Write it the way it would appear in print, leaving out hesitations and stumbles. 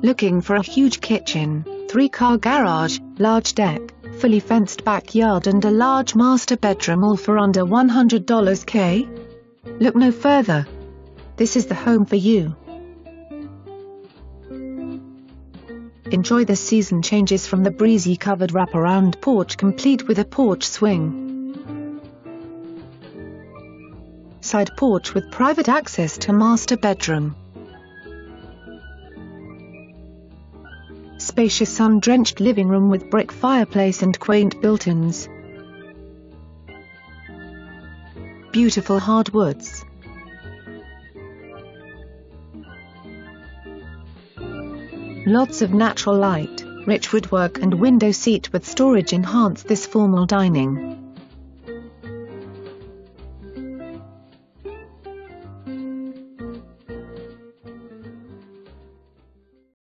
Looking for a huge kitchen, 3-car garage, large deck, fully fenced backyard and a large master bedroom all for under $100K? Look no further. This is the home for you. Enjoy the season changes from the breezy covered wraparound porch complete with a porch swing. Side porch with private access to master bedroom. Spacious sun-drenched living room with brick fireplace and quaint built-ins. Beautiful hardwoods. Lots of natural light, rich woodwork and window seat with storage enhance this formal dining.